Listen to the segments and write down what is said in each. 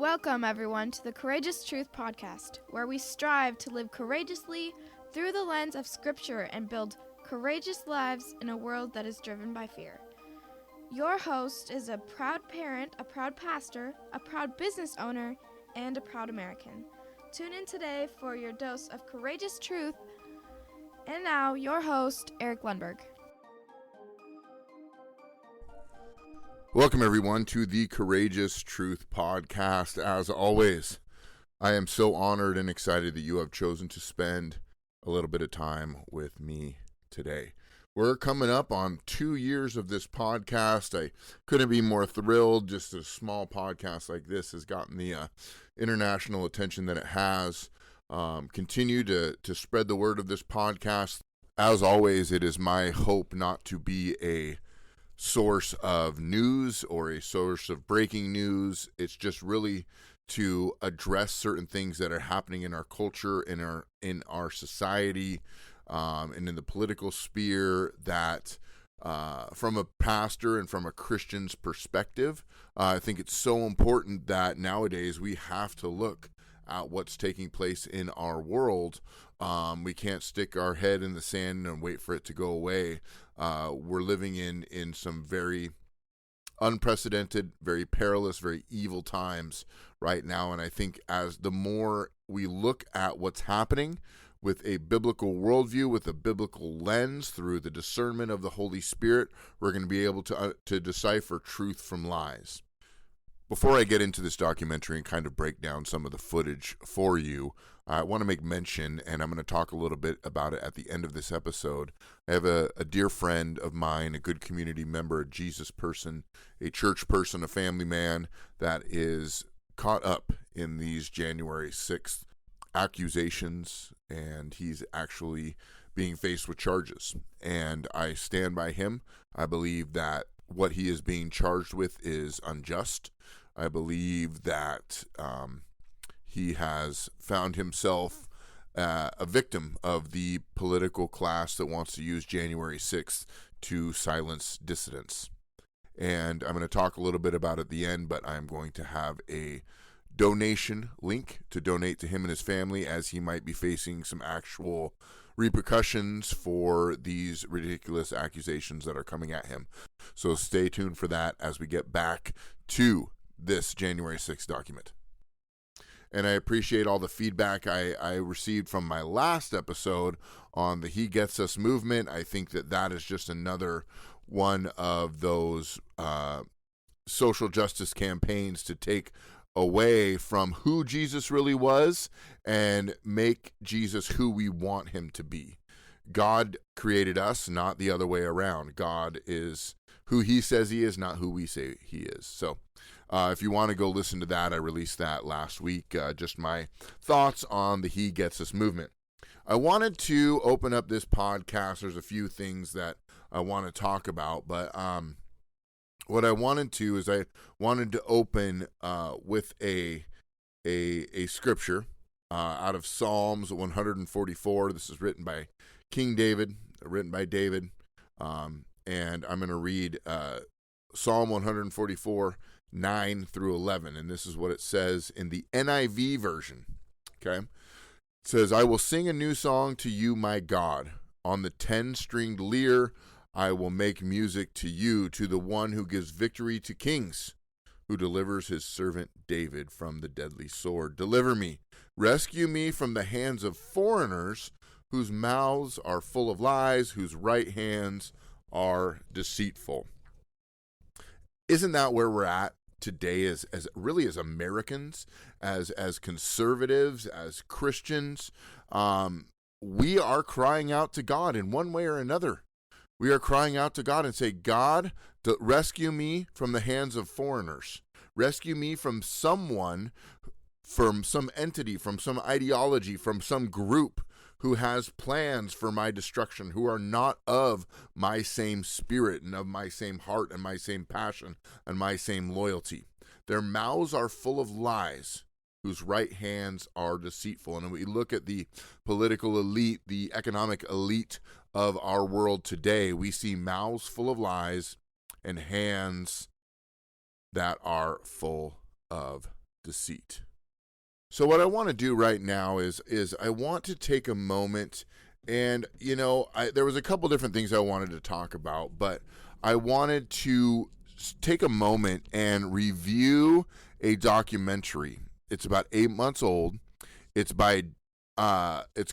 Welcome, everyone, to the Courageous Truth Podcast, where we strive to live courageously through the lens of Scripture and build courageous lives in a world that is driven by fear. Your host is a proud parent, a proud pastor, a proud business owner, and a proud American. Tune in today for your dose of courageous truth. And now, your host, Eric Lundberg. Welcome, everyone, to the Courageous Truth Podcast. As always, I am so honored and excited that you have chosen to spend a little bit of time with me today. We're coming up on 2 years of this podcast. I couldn't be more thrilled. Just a small podcast like this has gotten the international attention that it has. Continue to spread the word of this podcast. As always, it is my hope not to be a source of news or a source of breaking news. It's just really to address certain things that are happening in our culture, in our society, and in the political sphere that from a pastor and from a Christian's perspective, I think it's so important that nowadays we have to look at what's taking place in our world. We can't stick our head in the sand and wait for it to go away. We're living in some very unprecedented, very perilous, very evil times right now. And I think as the more we look at what's happening with a biblical worldview, with a biblical lens, through the discernment of the Holy Spirit, we're going to be able to decipher truth from lies. Before I get into this documentary and kind of break down some of the footage for you, I want to make mention, and I'm going to talk a little bit about it at the end of this episode. I have a dear friend of mine, a good community member, a Jesus person, a church person, a family man that is caught up in these January 6th accusations, and he's actually being faced with charges. And I stand by him. I believe that what he is being charged with is unjust. I believe that he has found himself a victim of the political class that wants to use January 6th to silence dissidents. And I'm going to talk a little bit about it at the end, but I'm going to have a donation link to donate to him and his family, as he might be facing some actual repercussions for these ridiculous accusations that are coming at him. So stay tuned for that as we get back to this January 6th document. And I appreciate all the feedback I received from my last episode on the He Gets Us movement. I think that is just another one of those social justice campaigns to take away from who Jesus really was and make Jesus who we want him to be. God created us, not the other way around. God is who he says he is, not who we say he is. So if you want to go listen to that, I released that last week, just my thoughts on the He Gets Us movement. I wanted to open up this podcast. There's a few things that I want to talk about, but what I wanted to is I wanted to open with a scripture out of Psalms 144. This is written by King David, and I'm going to read Psalm 144, 9 through 11, and this is what it says in the NIV version. Okay, it says, "I will sing a new song to you, my God. On the 10-stringed lyre, I will make music to you, to the one who gives victory to kings, who delivers his servant David from the deadly sword. Deliver me, rescue me from the hands of foreigners, whose mouths are full of lies, whose right hands are deceitful." Isn't that where we're at today as really as Americans, as conservatives, as Christians? We are crying out to God in one way or another. We are crying out to God and say, God, rescue me from the hands of foreigners. Rescue me from someone, from some entity, from some ideology, from some group who has plans for my destruction, who are not of my same spirit and of my same heart and my same passion and my same loyalty. Their mouths are full of lies, whose right hands are deceitful. And when we look at the political elite, the economic elite of our world today, we see mouths full of lies and hands that are full of deceit. So what I want to do right now is I want to take a moment, and there was a couple different things I wanted to talk about, but I wanted to take a moment and review a documentary. It's about 8 months old. It's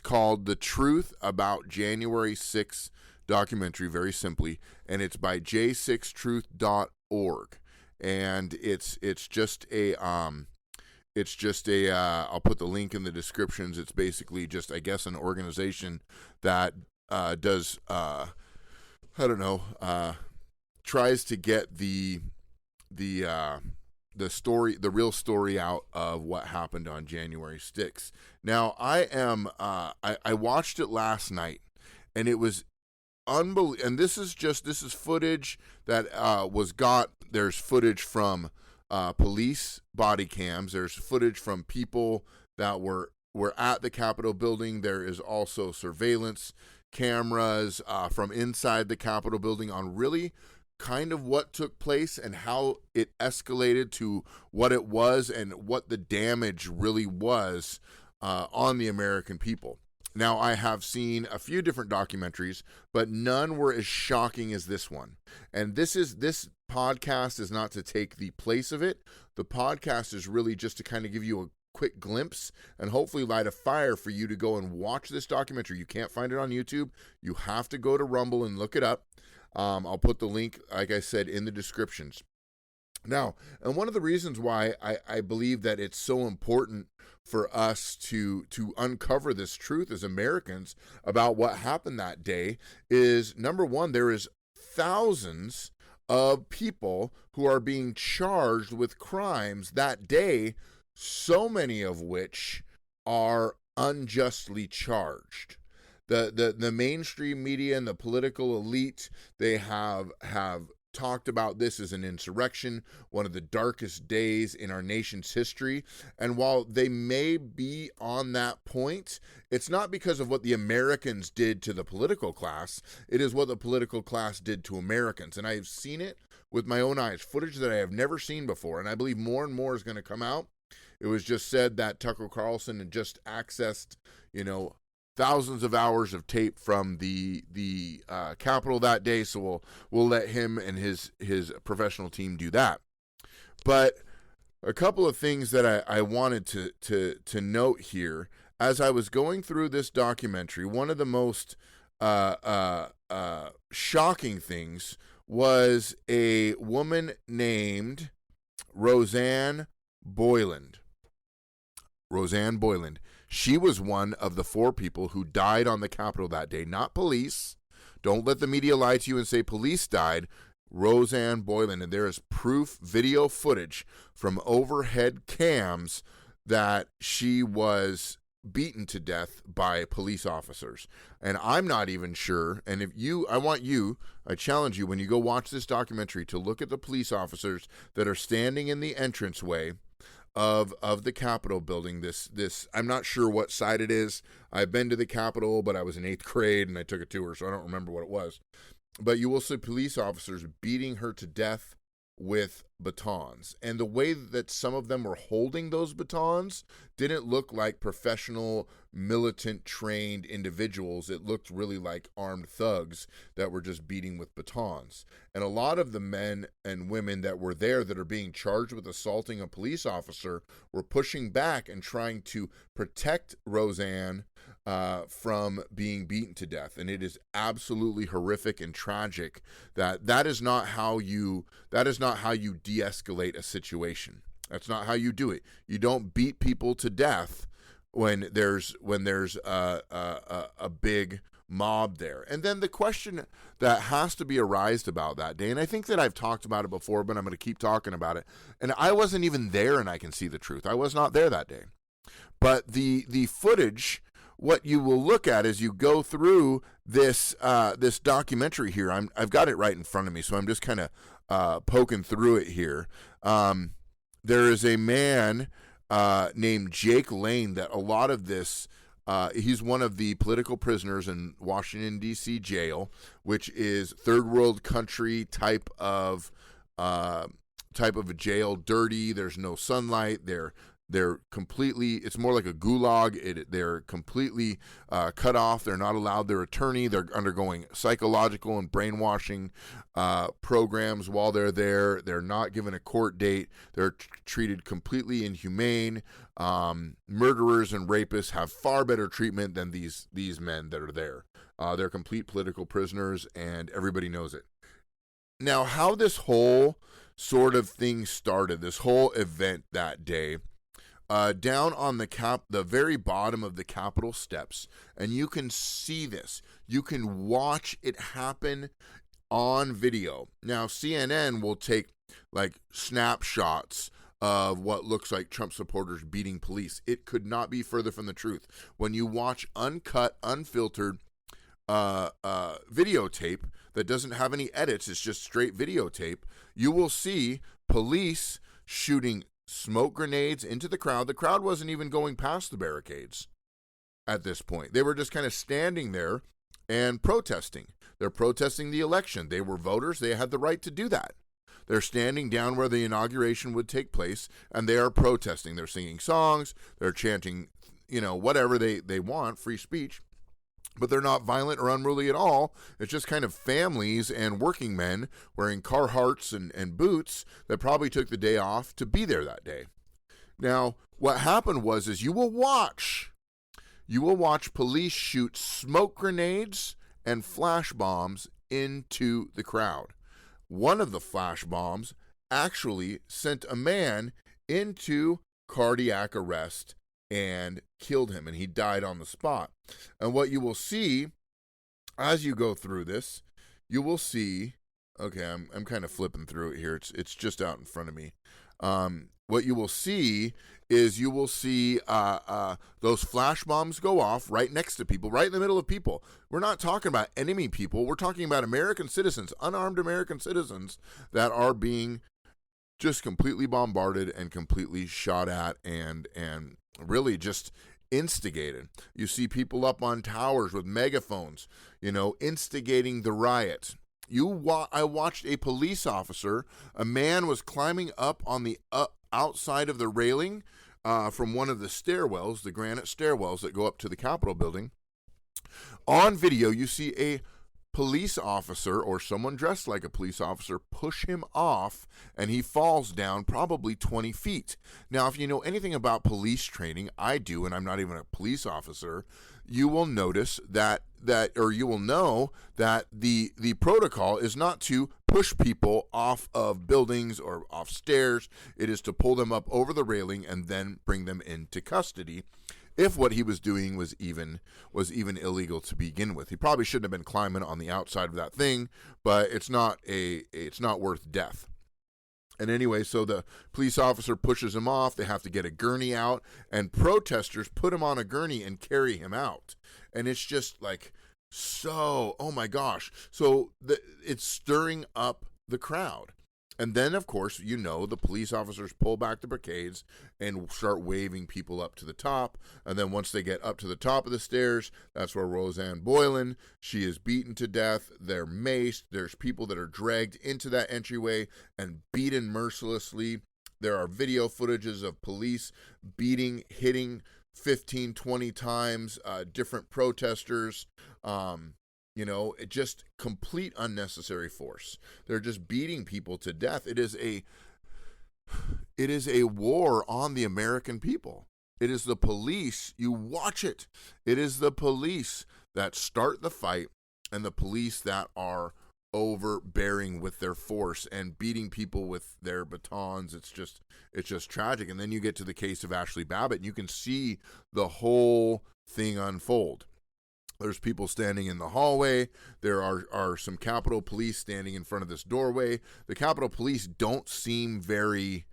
called The Truth About January 6th documentary, very simply, and it's by j6truth.org. And it's just a I'll put the link in the descriptions. It's basically just, I guess, an organization that does tries to get the story, the real story out of what happened on January 6th. Now, I watched it last night, and it was unbelievable. And this is footage that there's footage from police body cams. There's footage from people that were at the Capitol building. There is also surveillance cameras from inside the Capitol building on really kind of what took place and how it escalated to what it was and what the damage really was on the American people. Now, I have seen a few different documentaries, but none were as shocking as this one. And this podcast is not to take the place of it. The podcast is really just to kind of give you a quick glimpse and hopefully light a fire for you to go and watch this documentary. You can't find it on YouTube. You have to go to Rumble and look it up. I'll put the link, like I said, in the descriptions. Now, and one of the reasons why I believe that it's so important for us to uncover this truth as Americans about what happened that day is, number one, there is thousands of people who are being charged with crimes that day, so many of which are unjustly charged. The mainstream media and the political elite, they have talked about this as an insurrection, one of the darkest days in our nation's history. And while they may be on that point, it's not because of what the Americans did to the political class. It is what the political class did to Americans. And I have seen it with my own eyes, footage that I have never seen before. And I believe more and more is going to come out. It was just said that Tucker Carlson had just accessed, thousands of hours of tape from the Capitol that day, so we'll let him and his professional team do that. But a couple of things that I wanted to note here as I was going through this documentary. One of the most shocking things was a woman named Rosanne Boyland. Rosanne Boyland. She was one of the 4 people who died on the Capitol that day, not police. Don't let the media lie to you and say police died. Rosanne Boyland, and there is proof, video footage from overhead cams that she was beaten to death by police officers. And I'm not even sure, and I challenge you when you go watch this documentary to look at the police officers that are standing in the entranceway of the Capitol building. This I'm not sure what side it is. I've been to the Capitol, but I was in 8th grade and I took a tour, so I don't remember what it was. But you will see police officers beating her to death with batons. And the way that some of them were holding those batons didn't look like professional, militant, trained individuals. It looked really like armed thugs that were just beating with batons. And a lot of the men and women that were there that are being charged with assaulting a police officer were pushing back and trying to protect Rosanne from being beaten to death. And it is absolutely horrific and tragic that is not how you de-escalate a situation. That's not how you do it. You don't beat people to death when there's a big mob there. And then the question that has to be arised about that day, and I think that I've talked about it before, but I'm going to keep talking about it. And I wasn't even there, and I can see the truth. I was not there that day. But the footage, what you will look at as you go through this documentary here, I've got it right in front of me, so I'm just kind of poking through it here. There is a man named Jake Lane that a lot of this, he's one of the political prisoners in Washington, D.C. jail, which is third world country type of type of a jail, dirty. There's no sunlight. They're completely, it's more like a gulag. They're completely cut off. They're not allowed their attorney. They're undergoing psychological and brainwashing programs while they're there. They're not given a court date. They're treated completely inhumane. Murderers and rapists have far better treatment than these men that are there. They're complete political prisoners, and everybody knows it. Now, how this whole sort of thing started, this whole event that day, down on the very bottom of the Capitol steps, and you can see this. You can watch it happen on video. Now, CNN will take like snapshots of what looks like Trump supporters beating police. It could not be further from the truth. When you watch uncut, unfiltered videotape that doesn't have any edits, it's just straight videotape, you will see police shooting smoke grenades into the crowd. The crowd wasn't even going past the barricades at this point. They were just kind of standing there and protesting. They're protesting the election. They were voters. They had the right to do that. They're standing down where the inauguration would take place, and they are protesting. They're singing songs. They're chanting, whatever they want, free speech. But they're not violent or unruly at all. It's just kind of families and working men wearing Carhartts and boots that probably took the day off to be there that day. Now, what happened is you will watch police shoot smoke grenades and flash bombs into the crowd. One of the flash bombs actually sent a man into cardiac arrest and killed him, and he died on the spot. And what you will see as you go through this, you will see, okay, I'm kind of flipping through it here. It's just out in front of me. What you will see is those flash bombs go off right next to people, right in the middle of people. We're not talking about enemy people. We're talking about American citizens, unarmed American citizens that are being just completely bombarded and completely shot at and really just instigated. You see people up on towers with megaphones, instigating the riot. I watched a police officer, a man was climbing up on the outside of the railing from one of the stairwells, the granite stairwells that go up to the Capitol building. On video, you see a police officer or someone dressed like a police officer push him off, and he falls down probably 20 feet. Now, if you know anything about police training, I do, and I'm not even a police officer, you will notice or you will know that the protocol is not to push people off of buildings or off stairs. It is to pull them up over the railing and then bring them into custody. If what he was doing was even illegal to begin with, he probably shouldn't have been climbing on the outside of that thing. But it's not worth death. And anyway, so the police officer pushes him off. They have to get a gurney out, and protesters put him on a gurney and carry him out. And it's just like oh my gosh! So it's stirring up the crowd. And then, of course, the police officers pull back the barricades and start waving people up to the top. And then once they get up to the top of the stairs, that's where Rosanne Boyland, she is beaten to death. They're maced. There's people that are dragged into that entryway and beaten mercilessly. There are video footages of police hitting 15, 20 times different protesters. Just complete unnecessary force. They're just beating people to death. It is a war on the American people. It is the police. You watch it. It is the police that start the fight and the police that are overbearing with their force and beating people with their batons. It's just tragic. And then you get to the case of Ashley Babbitt, and you can see the whole thing unfold. There's people standing in the hallway. There are some Capitol Police standing in front of this doorway. The Capitol Police don't seem very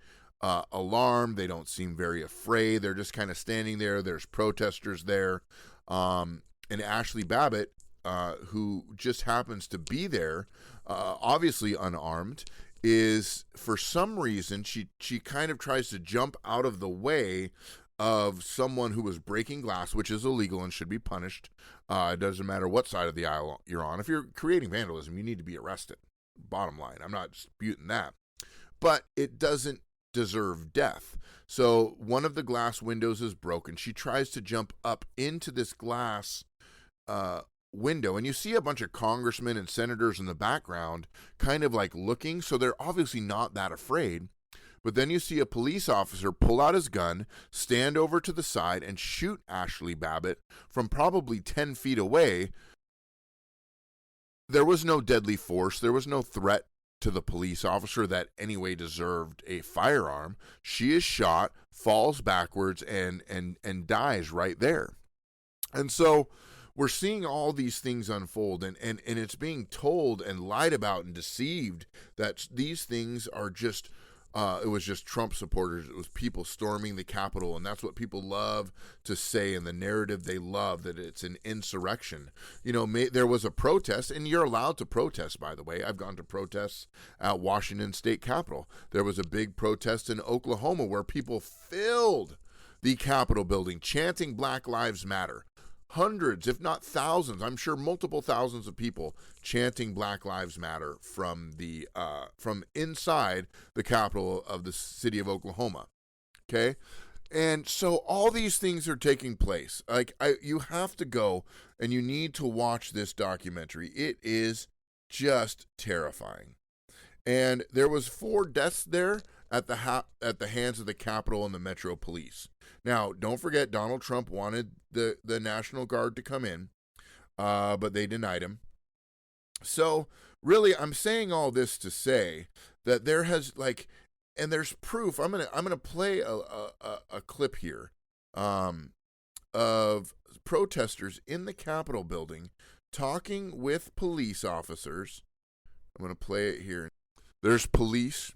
alarmed. They don't seem very afraid. They're just kind of standing there. There's protesters there. And Ashley Babbitt, who just happens to be there, obviously unarmed, is for some reason, she kind of tries to jump out of the way of someone who was breaking glass, which is illegal and should be punished. It doesn't matter what side of the aisle you're on. If you're creating vandalism, you need to be arrested. Bottom line. I'm not disputing that. but it doesn't deserve death. So one of the glass windows is broken. She tries to jump up into this glass window, and you see a bunch of congressmen and senators in the background kind of like looking, so they're obviously not that afraid. But then you see a police officer pull out his gun, stand over to the side, and shoot Ashli Babbitt from probably 10 feet away. There was no deadly force. There was no threat to the police officer that anyway deserved a firearm. She is shot, falls backwards, and dies right there. And so we're seeing all these things unfold, and it's being told and lied about and deceived that these things are just, it was just Trump supporters. It was people storming the Capitol, and that's what people love to say, and the narrative they love, that it's an insurrection. You know, there was a protest, and you're allowed to protest, by the way. I've gone to protests at Washington State Capitol. There was a big protest in Oklahoma where people filled the Capitol building chanting Black Lives Matter. Hundreds, if not thousands, I'm sure multiple thousands of people chanting Black Lives Matter from inside the capital of the city of Oklahoma. Okay? And so all these things are taking place. You have to go and you need to watch this documentary. It is just terrifying. And there was 4 deaths there at the hands of the Capitol and the Metro Police. Now, don't forget, Donald Trump wanted the National Guard to come in, but they denied him. So, really, I'm saying all this to say that there has, and there's proof. I'm gonna play a clip here of protesters in the Capitol building talking with police officers. I'm gonna play it here. There's police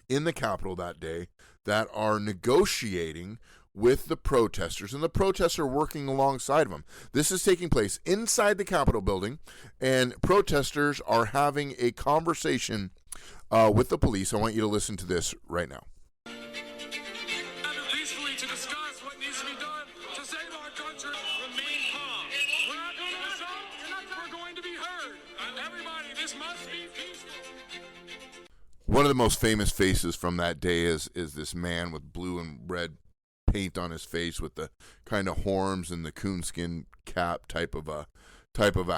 in the Capitol that day that are negotiating with the protesters, and the protests are working alongside of them. This is taking place inside the Capitol building, and protesters are having a conversation with the police. I want you to listen to this right now. Peacefully to discuss what needs to be done to save our country. Remain calm. We're not going to assault. We're going to be heard. Everybody, this must be peaceful. One of the most famous faces from that day is this man with blue and red paint on his face with the kind of horns and the coonskin cap type of a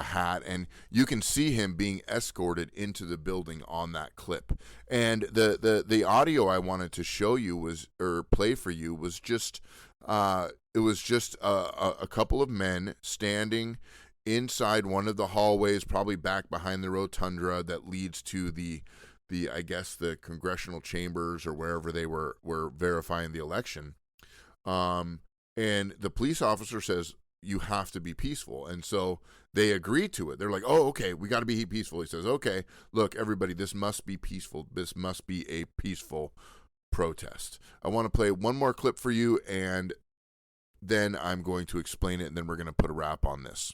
hat, and you can see him being escorted into the building on that clip. And the audio I wanted to show you play for you was just it was just a couple of men standing inside one of the hallways, probably back behind the rotunda that leads to the I guess the congressional chambers or wherever they were verifying the election. And the police officer says, you have to be peaceful. And so they agree to it. They're like, oh, okay, we got to be peaceful. He says, okay, look, everybody, this must be peaceful. This must be a peaceful protest. I want to play one more clip for you, and then I'm going to explain it, and then we're going to put a wrap on this.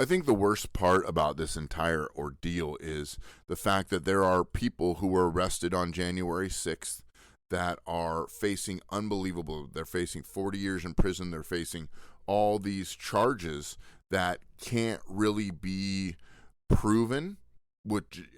I think the worst part about this entire ordeal is the fact that there are people who were arrested on January 6th that are facing unbelievable. They're facing 40 years in prison. They're facing all these charges that can't really be proven,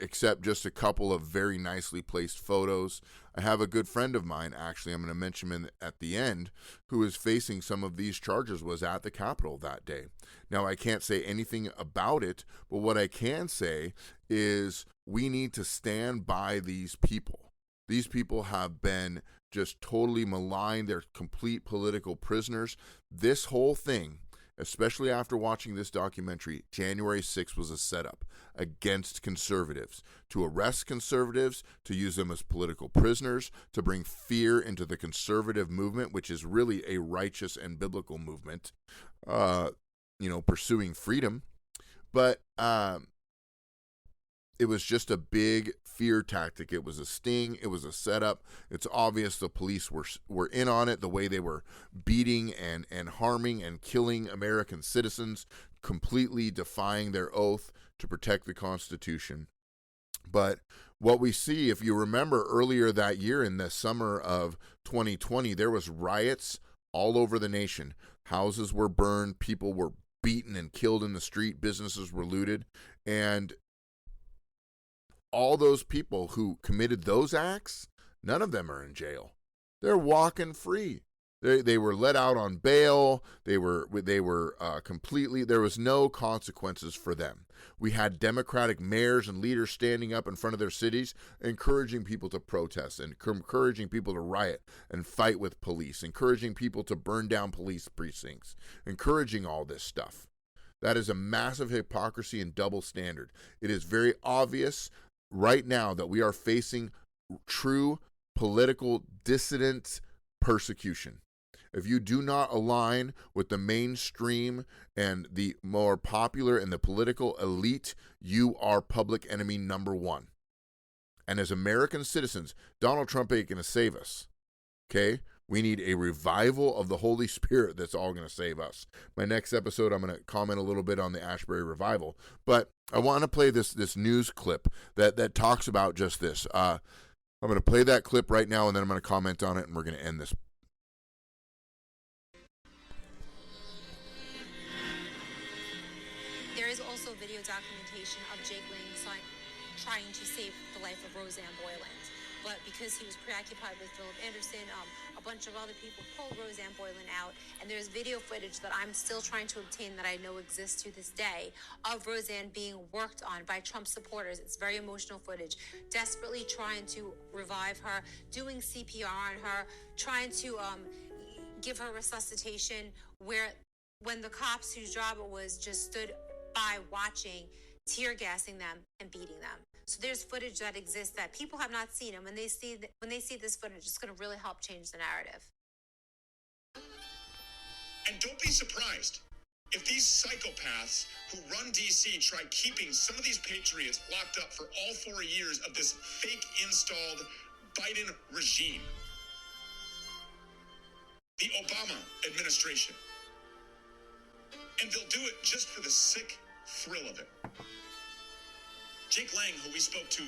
except just a couple of very nicely placed photos. I have a good friend of mine, actually, I'm going to mention him at the end, who is facing some of these charges, was at the Capitol that day. Now, I can't say anything about it, but what I can say is we need to stand by these people. These people have been just totally maligned. They're complete political prisoners. This whole thing, especially after watching this documentary, January 6th was a setup against conservatives, to arrest conservatives, to use them as political prisoners, to bring fear into the conservative movement, which is really a righteous and biblical movement, pursuing freedom. But it was just a big fear tactic. It was a sting. It was a setup. It's obvious the police were in on it, the way they were beating and harming and killing American citizens, completely defying their oath to protect the Constitution. But what we see, if you remember earlier that year in the summer of 2020, there was riots all over the nation. Houses were burned. People were beaten and killed in the street. Businesses were looted. And all those people who committed those acts, none of them are in jail. They're walking free. They were let out on bail. They were completely, there was no consequences for them. We had Democratic mayors and leaders standing up in front of their cities, encouraging people to protest and encouraging people to riot and fight with police, encouraging people to burn down police precincts, encouraging all this stuff. That is a massive hypocrisy and double standard. It is very obvious right now that we are facing true political dissident persecution. If you do not align with the mainstream and the more popular and the political elite, you are public enemy number one. And as American citizens, Donald Trump ain't going to save us. Okay? We need a revival of the Holy Spirit that's all going to save us. My next episode, I'm going to comment a little bit on the Ashbury revival. But I want to play this news clip that talks about just this. I'm going to play that clip right now, and then I'm going to comment on it, and we're going to end this. There is also video documentation of Jake Lang trying to save the life of Roseanne Boyland. But because he was preoccupied with Philip Anderson, a bunch of other people pulled Roseanne Boyland out. And there's video footage that I'm still trying to obtain that I know exists to this day of Roseanne being worked on by Trump supporters. It's very emotional footage, desperately trying to revive her, doing CPR on her, trying to give her resuscitation, when the cops whose job it was just stood by watching, tear gassing them and beating them. So there's footage that exists that people have not seen, and when they see this footage, it's going to really help change the narrative. And don't be surprised if these psychopaths who run DC try keeping some of these patriots locked up for all 4 years of this fake installed Biden regime. The Obama administration. And they'll do it just for the sick thrill of it. Jake Lang, who we spoke to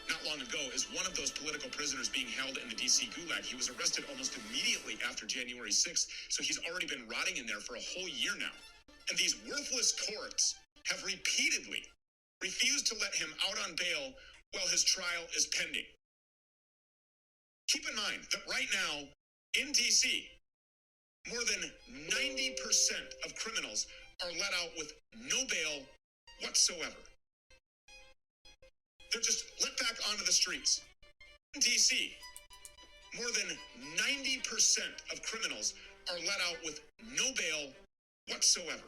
not long ago, is one of those political prisoners being held in the DC gulag. He was arrested almost immediately after January 6th, so he's already been rotting in there for a whole year now. And these worthless courts have repeatedly refused to let him out on bail while his trial is pending. Keep in mind that right now in DC, more than 90% of criminals are let out with no bail whatsoever. They're just let back onto the streets. In DC, more than 90% of criminals are let out with no bail whatsoever.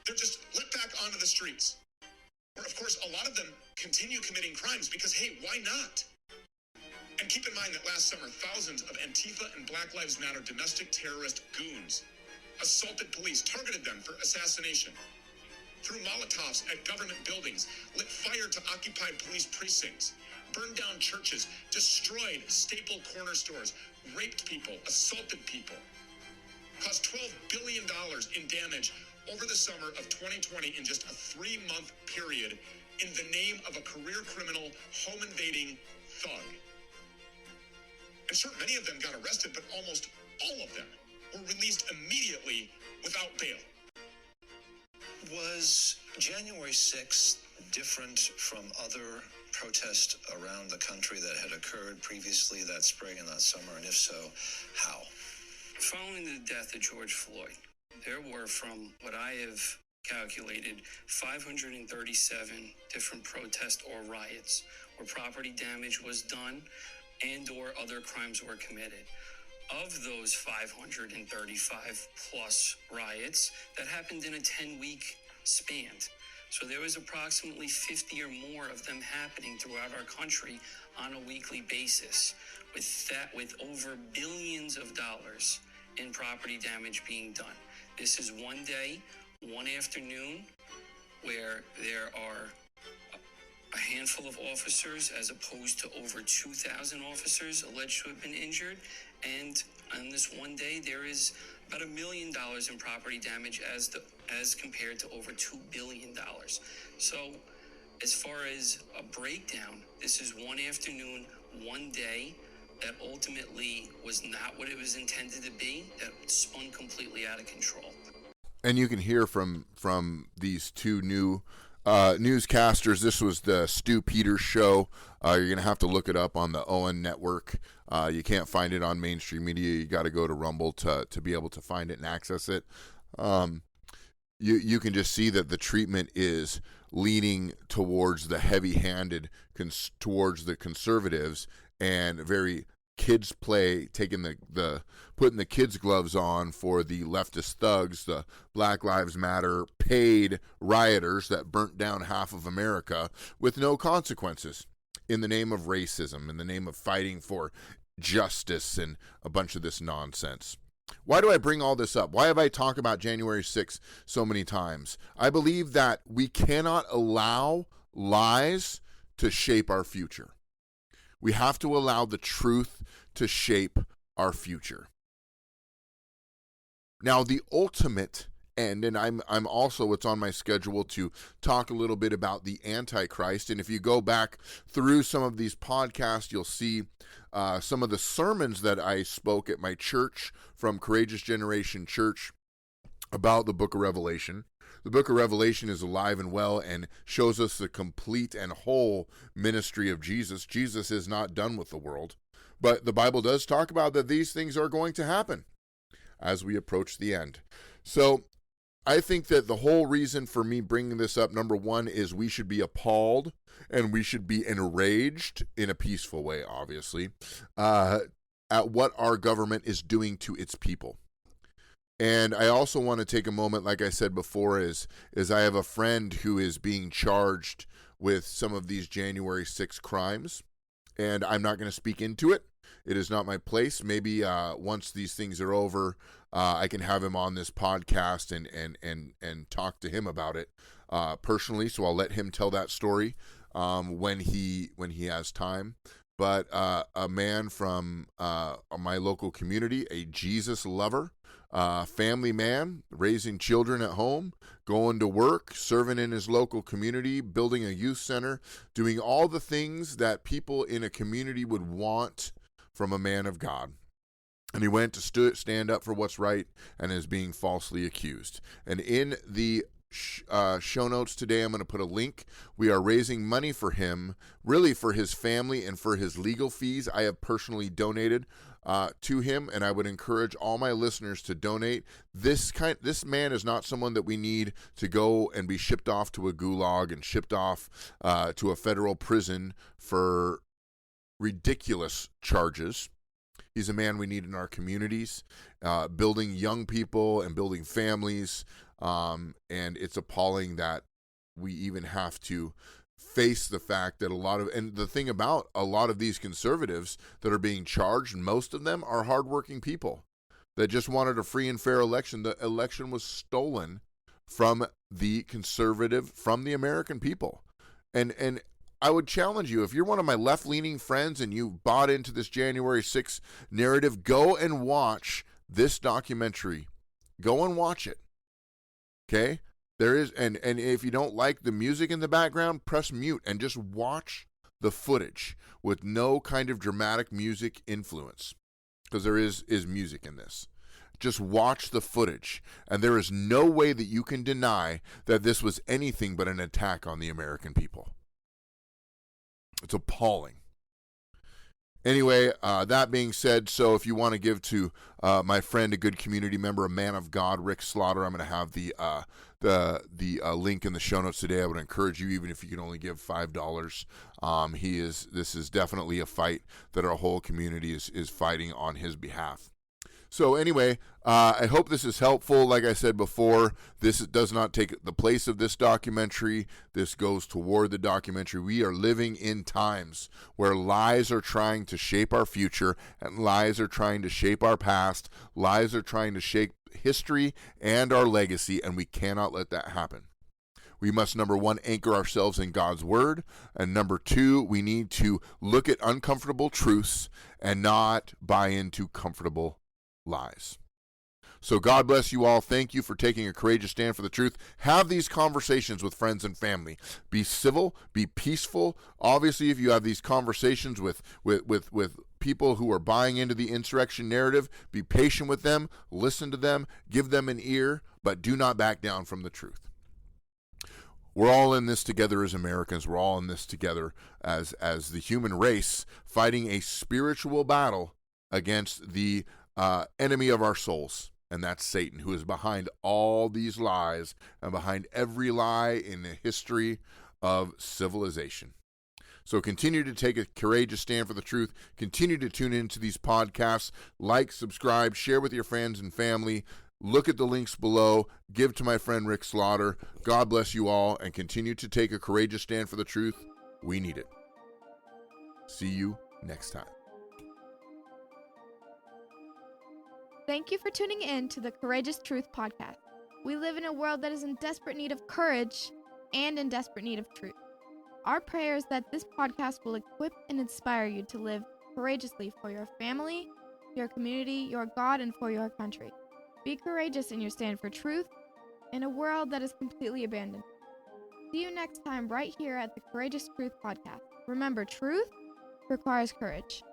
They're just let back onto the streets. Where, of course, a lot of them continue committing crimes because, hey, why not? And keep in mind that last summer, thousands of Antifa and Black Lives Matter domestic terrorist goons assaulted police, targeted them for assassination, threw Molotovs at government buildings, lit fire to occupied police precincts, burned down churches, destroyed staple corner stores, raped people, assaulted people, caused $12 billion in damage over the summer of 2020 in just a 3-month period in the name of a career criminal, home invading thug. And sure, many of them got arrested, but almost all of them were released immediately without bail. Was January 6th different from other protests around the country that had occurred previously that spring and that summer? And if so, how? Following the death of George Floyd, there were, from what I have calculated, 537 different protests or riots where property damage was done and or other crimes were committed. Of those 535 plus riots, that happened in a 10-week span. So there was approximately 50 or more of them happening throughout our country on a weekly basis, with over billions of dollars in property damage being done. This is one day, one afternoon, where there are a handful of officers as opposed to over 2,000 officers alleged to have been injured. And on this one day, there is about $1 million in property damage as compared to over $2 billion. So as far as a breakdown, this is one afternoon, one day that ultimately was not what it was intended to be, that spun completely out of control. And you can hear from these two new newscasters. This was the Stu Peters show. You're going to have to look it up on the ON network. You can't find it on mainstream media. You got to go to Rumble to be able to find it and access it. You can just see that the treatment is leaning towards the heavy-handed, towards the conservatives, and very kids play, taking putting the kids' gloves on for the leftist thugs, the Black Lives Matter paid rioters that burnt down half of America with no consequences in the name of racism, in the name of fighting for justice, and a bunch of this nonsense. Why do I bring all this up? Why have I talked about January 6th so many times? I believe that we cannot allow lies to shape our future. We have to allow the truth to shape our future. Now, the ultimate end, and I'm also, it's on my schedule to talk a little bit about the Antichrist. And if you go back through some of these podcasts, you'll see some of the sermons that I spoke at my church from Courageous Generation Church about the book of Revelation. The book of Revelation is alive and well and shows us the complete and whole ministry of Jesus. Jesus is not done with the world, but the Bible does talk about that these things are going to happen as we approach the end. So I think that the whole reason for me bringing this up, number one, is we should be appalled and we should be enraged in a peaceful way, obviously, at what our government is doing to its people. And I also want to take a moment, like I said before, is I have a friend who is being charged with some of these January 6 crimes, and I'm not going to speak into it. It is not my place. Maybe once these things are over, I can have him on this podcast and talk to him about it personally. So I'll let him tell that story when he has time. But a man from my local community, a Jesus lover, family man, raising children at home, going to work, serving in his local community, building a youth center, doing all the things that people in a community would want from a man of God. And he went to stand up for what's right and is being falsely accused. And in the show notes today, I'm going to put a link. We are raising money for him, really for his family and for his legal fees. I have personally donated to him, and I would encourage all my listeners to donate. This man is not someone that we need to go and be shipped off to a gulag and shipped off to a federal prison for ridiculous charges. He's a man we need in our communities, building young people and building families. And it's appalling that we even have to face the fact that and the thing about a lot of these conservatives that are being charged, most of them are hardworking people that just wanted a free and fair election. The election was stolen from the American people. And I would challenge you, if you're one of my left-leaning friends and you bought into this January 6th narrative, go and watch this documentary. Go and watch it. Okay? There is, and if you don't like the music in the background, press mute and just watch the footage with no kind of dramatic music influence, because there is music in this. Just watch the footage, and there is no way that you can deny that this was anything but an attack on the American people. It's appalling. Anyway, that being said, so if you want to give to my friend, a good community member, a man of God, Rick Slaughter, I'm going to have the link in the show notes today. I would encourage you, even if you can only give $5. This is definitely a fight that our whole community is fighting on his behalf. So anyway, I hope this is helpful. Like I said before, this does not take the place of this documentary. This goes toward the documentary. We are living in times where lies are trying to shape our future, and lies are trying to shape our past. Lies are trying to shape history and our legacy, and we cannot let that happen. We must, number one, anchor ourselves in God's word. And number two, we need to look at uncomfortable truths and not buy into comfortable lies. So God bless you all. Thank you for taking a courageous stand for the truth. Have these conversations with friends and family. Be civil, be peaceful. Obviously, if you have these conversations with people who are buying into the insurrection narrative, be patient with them, listen to them, give them an ear, but do not back down from the truth. we're all in this together as Americans. We're all in this together as the human race, fighting a spiritual battle against the enemy of our souls, and that's Satan, who is behind all these lies and behind every lie in the history of civilization. So continue to take a courageous stand for the truth. Continue to tune into these podcasts. Like, subscribe, share with your friends and family. Look at the links below. Give to my friend Rick Slaughter. God bless you all, and continue to take a courageous stand for the truth. We need it. See you next time. Thank you for tuning in to the Courageous Truth Podcast. We live in a world that is in desperate need of courage and in desperate need of truth. Our prayer is that this podcast will equip and inspire you to live courageously for your family, your community, your God, and for your country. Be courageous in your stand for truth in a world that is completely abandoned. See you next time right here at the Courageous Truth Podcast. Remember, truth requires courage.